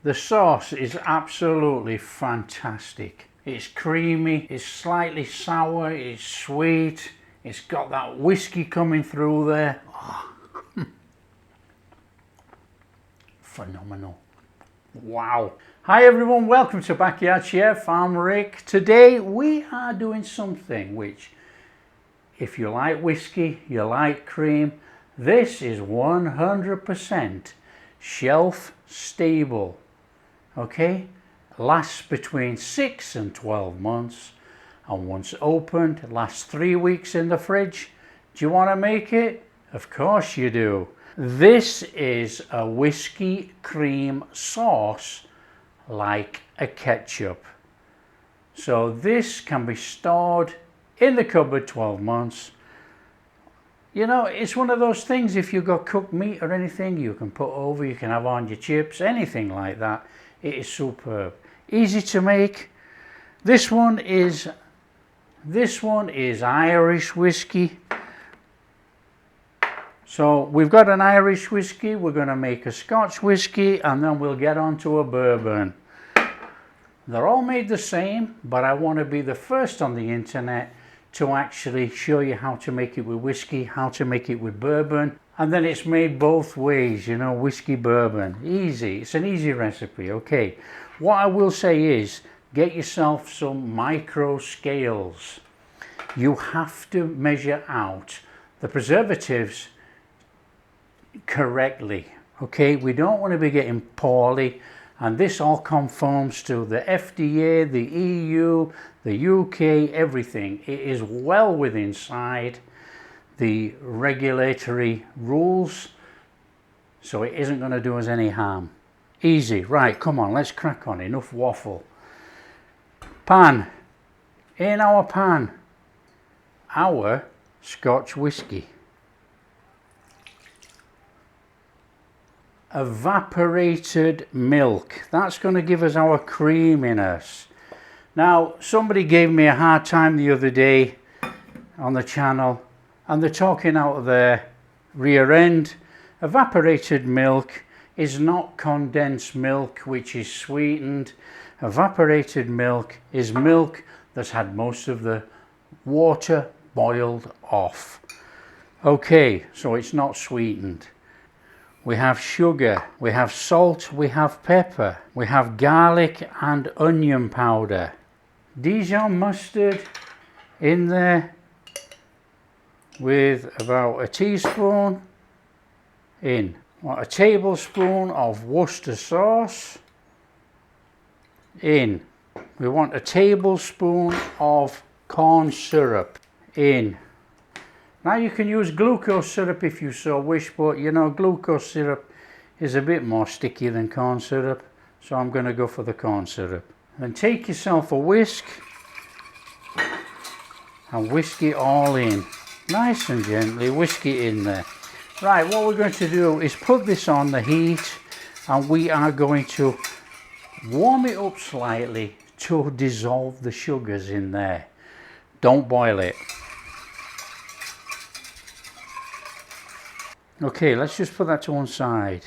The sauce is absolutely fantastic. It's creamy, it's slightly sour, it's sweet, it's got that whiskey coming through there. Oh. Phenomenal. Wow. Hi everyone, welcome to Backyard Chef. I'm Rick. Today we are doing something which, if you like whiskey, you like cream, this is 100% shelf stable. Okay? Lasts between 6 and 12 months, and once opened, it lasts 3 weeks in the fridge. Do you want to make it? Of course you do. This is a whiskey cream sauce like a ketchup. So this can be stored in the cupboard 12 months. You know, it's one of those things, if you've got cooked meat or anything, you can put over, you can have on your chips, anything like that. It is superb. Easy to make. This one is Irish whiskey. So we've got an Irish whiskey, we're going to make a Scotch whiskey, and then we'll get on to a bourbon. They're all made the same, but I want to be the first on the internet to actually show you how to make it with whiskey, how to make it with bourbon, and then it's made both ways, you know, whiskey bourbon. Easy, it's an easy recipe. Okay, what I will say is, get yourself some micro scales. You have to measure out the preservatives correctly. Okay, we don't want to be getting poorly, and this all conforms to the FDA, the EU, the UK, everything. It is well within inside the regulatory rules, so it isn't going to do us any harm. Easy. Right, come on, let's crack on. Enough waffle. Pan. In our pan, our Scotch whiskey. Evaporated milk. That's going to give us our creaminess. Now, somebody gave me a hard time the other day on the channel, and they're talking out of their rear end. Evaporated milk is not condensed milk which is sweetened. Evaporated milk is milk that's had most of the water boiled off. Okay, so it's not sweetened. We have sugar, we have salt, we have pepper, we have garlic and onion powder. Dijon mustard in there with about a teaspoon in. A tablespoon of Worcester sauce in. We want a tablespoon of corn syrup in. Now you can use glucose syrup if you so wish, but you know, glucose syrup is a bit more sticky than corn syrup, so I'm going to go for the corn syrup. Then take yourself a whisk and whisk it all in. Nice and gently, whisk it in there. Right, what we're going to do is put this on the heat, and we are going to warm it up slightly to dissolve the sugars in there. Don't boil it. Okay, let's just put that to one side.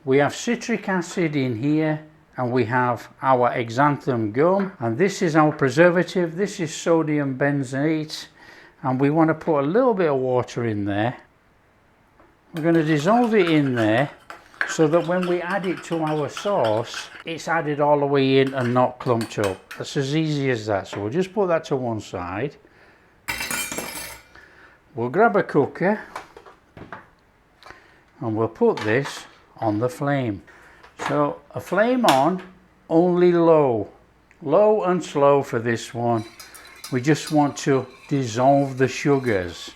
We have citric acid in here, and we have our xanthan gum, and this is our preservative. This is sodium benzoate, and we want to put a little bit of water in there. We're going to dissolve it in there so that when we add it to our sauce, it's added all the way in and not clumped up. That's as easy as that. So we'll just put that to one side. We'll grab a cooker, and we'll put this on the flame. So a flame on, only low. Low and slow for this one. We just want to dissolve the sugars.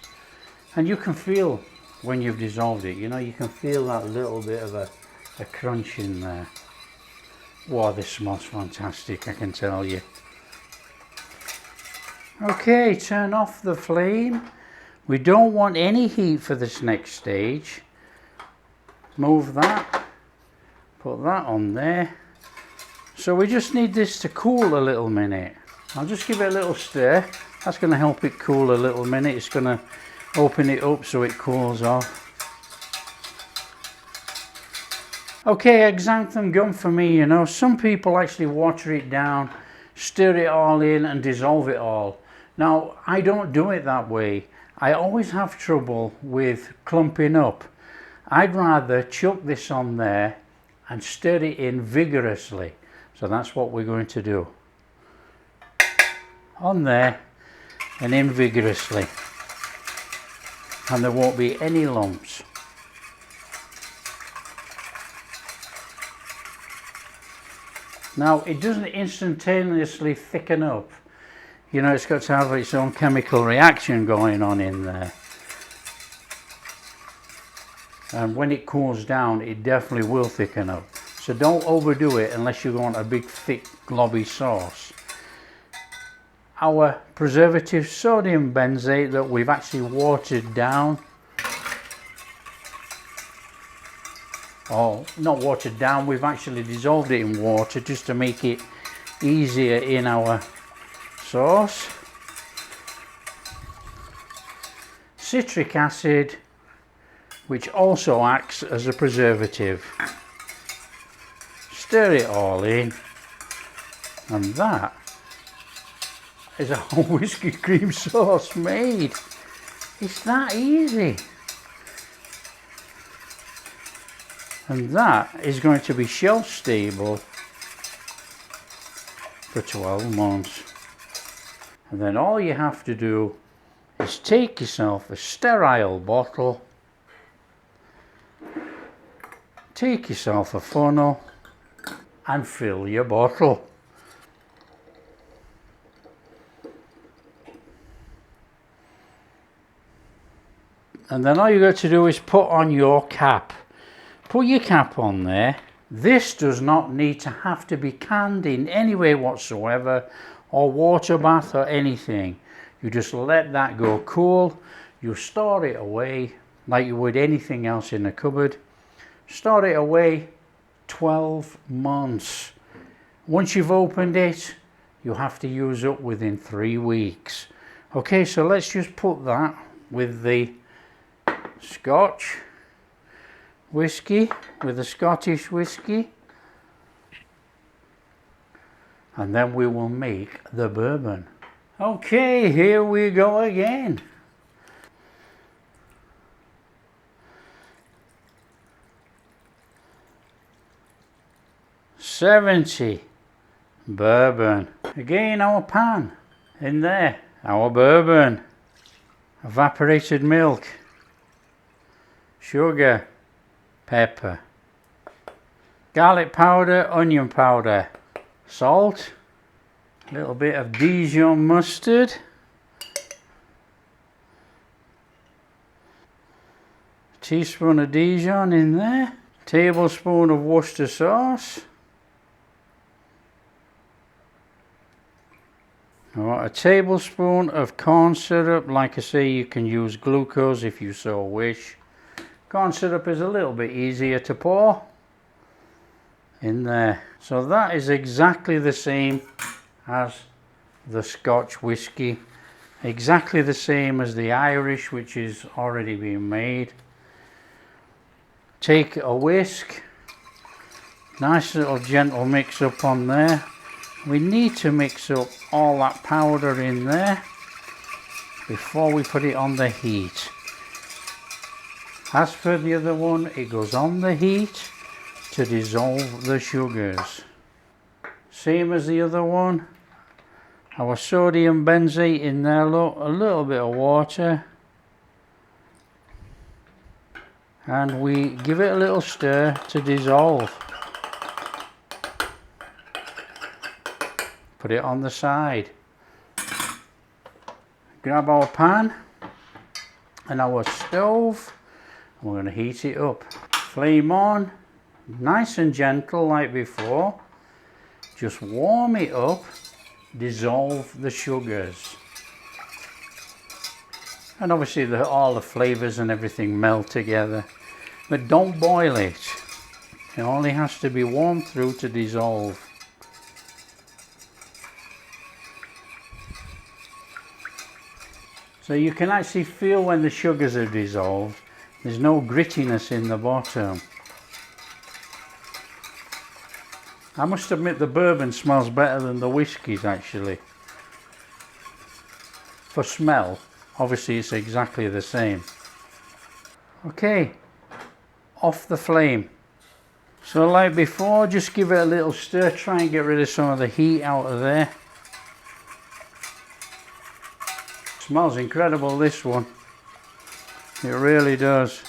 And you can feel when you've dissolved it, you know, you can feel that little bit of a crunch in there. Wow, this smells fantastic, I can tell you. Okay, turn off the flame. We don't want any heat for this next stage. Move that, put that on there. So we just need this to cool a little minute. I'll just give it a little stir. That's going to help it cool a little minute. It's going to open it up so it cools off. Okay, xanthan gum for me, you know, some people actually water it down, stir it all in and dissolve it all. Now, I don't do it that way. I always have trouble with clumping up. I'd rather chuck this on there and stir it in vigorously. So that's what we're going to do. On there and in vigorously. And there won't be any lumps. Now, it doesn't instantaneously thicken up. You know, it's got to have its own chemical reaction going on in there. And when it cools down, it definitely will thicken up. So don't overdo it unless you want a big, thick, globby sauce. Our preservative sodium benzoate that we've actually watered down, or not watered down, we've actually dissolved it in water just to make it easier in our sauce. Citric acid, which also acts as a preservative. Stir it all in, and that is a whole whiskey cream sauce made. It's that easy. And that is going to be shelf stable for 12 months. And then all you have to do is take yourself a sterile bottle, take yourself a funnel and fill your bottle. And then all you got to do is put on your cap. Put your cap on there. This does not need to have to be canned in any way whatsoever, or water bath or anything. You just let that go cool. You store it away like you would anything else in a cupboard. Store it away 12 months. Once you've opened it, you have to use up within 3 weeks. Okay, so let's just put that with the Scotch whiskey, with the Scottish whiskey, and then we will make the bourbon. Okay, here we go again. $70 bourbon. Again, our pan in there. Our bourbon, evaporated milk, sugar, pepper, garlic powder, onion powder, salt, a little bit of Dijon mustard, a teaspoon of Dijon in there, tablespoon of Worcester sauce, a tablespoon of corn syrup. Like I say, you can use glucose if you so wish. Corn syrup is a little bit easier to pour in there. So that is exactly the same as the Scotch whiskey, exactly the same as the Irish, which is already being made. Take a whisk, nice little gentle mix up on there. We need to mix up all that powder in there before we put it on the heat. As for the other one, it goes on the heat to dissolve the sugars. Same as the other one. Our sodium benzoate in there, look, a little bit of water. And we give it a little stir to dissolve. Put it on the side. Grab our pan and our stove. We're going to heat it up. Flame on, nice and gentle like before. Just warm it up, dissolve the sugars. And obviously all the flavours and everything melt together. But don't boil it. It only has to be warmed through to dissolve. So you can actually feel when the sugars are dissolved. There's no grittiness in the bottom. I must admit the bourbon smells better than the whiskies actually. For smell, obviously it's exactly the same. Okay, off the flame. So like before, just give it a little stir, try and get rid of some of the heat out of there. Smells incredible, this one. It really does.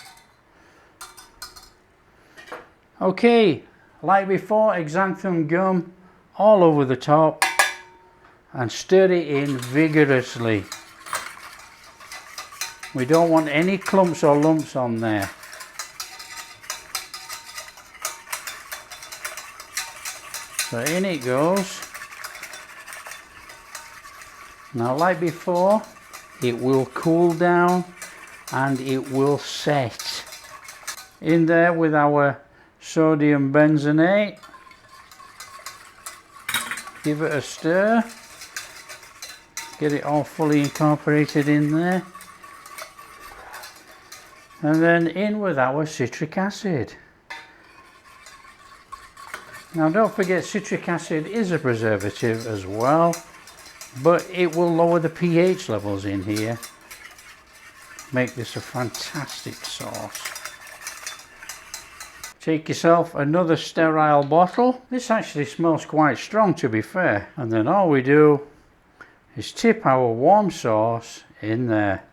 Okay, like before, xanthan gum all over the top and stir it in vigorously. We don't want any clumps or lumps on there. So in it goes. Now like before, it will cool down and it will set. In there with our sodium benzoate. Give it a stir. Get it all fully incorporated in there. And then in with our citric acid. Now don't forget, citric acid is a preservative as well, but it will lower the pH levels in here. Make this a fantastic sauce. Take yourself another sterile bottle. This actually smells quite strong, to be fair. And then all we do is tip our warm sauce in there.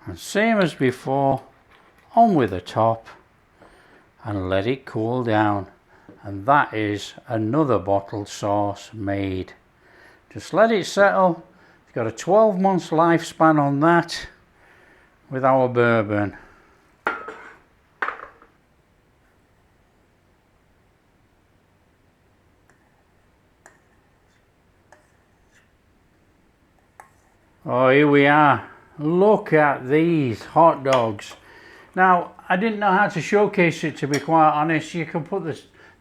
And same as before, on with the top and let it cool down. And that is another bottled sauce made. Just let it settle. It's got a 12 months lifespan on that with our bourbon. Oh, here we are. Look at these hot dogs. Now, I didn't know how to showcase it, to be quite honest. You can put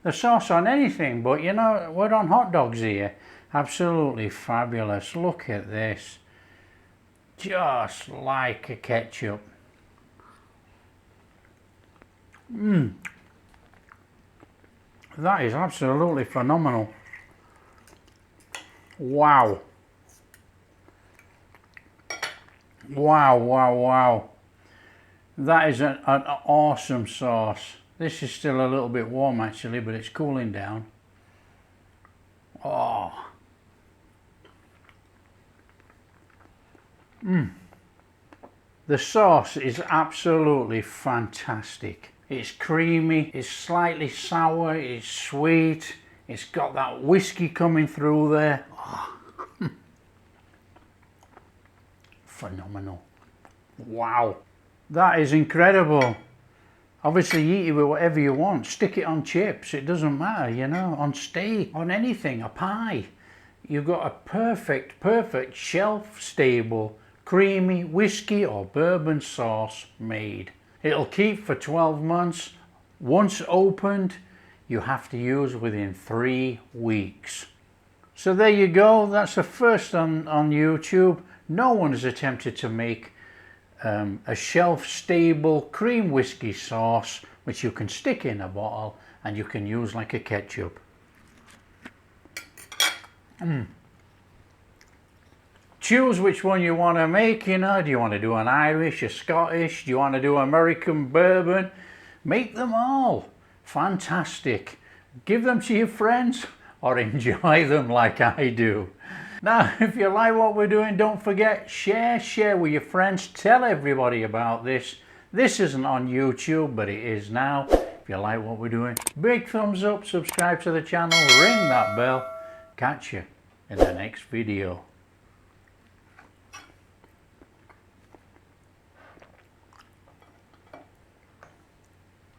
the sauce on anything, but you know, we're on hot dogs here. Absolutely fabulous. Look at this. Just like a ketchup. That is absolutely phenomenal. Wow. Wow, wow, wow. That is an awesome sauce. This is still a little bit warm actually, but it's cooling down. Oh. The sauce is absolutely fantastic. It's creamy, it's slightly sour, it's sweet, it's got that whiskey coming through there. Oh. Phenomenal. Wow. That is incredible. Obviously you eat it with whatever you want. Stick it on chips, it doesn't matter, you know, on steak, on anything, a pie. You've got a perfect shelf-stable, creamy whiskey or bourbon sauce made. It'll keep for 12 months. Once opened, you have to use within 3 weeks. So there you go, that's the first on YouTube. No one has attempted to make a shelf-stable cream whiskey sauce which you can stick in a bottle and you can use like a ketchup. Choose which one you want to make, you know. Do you want to do an Irish, a Scottish? Do you want to do American bourbon? Make them all. Fantastic. Give them to your friends or enjoy them like I do. Now, if you like what we're doing, don't forget, share with your friends. Tell everybody about this. This isn't on YouTube, but it is now. If you like what we're doing, big thumbs up, subscribe to the channel, ring that bell. Catch you in the next video.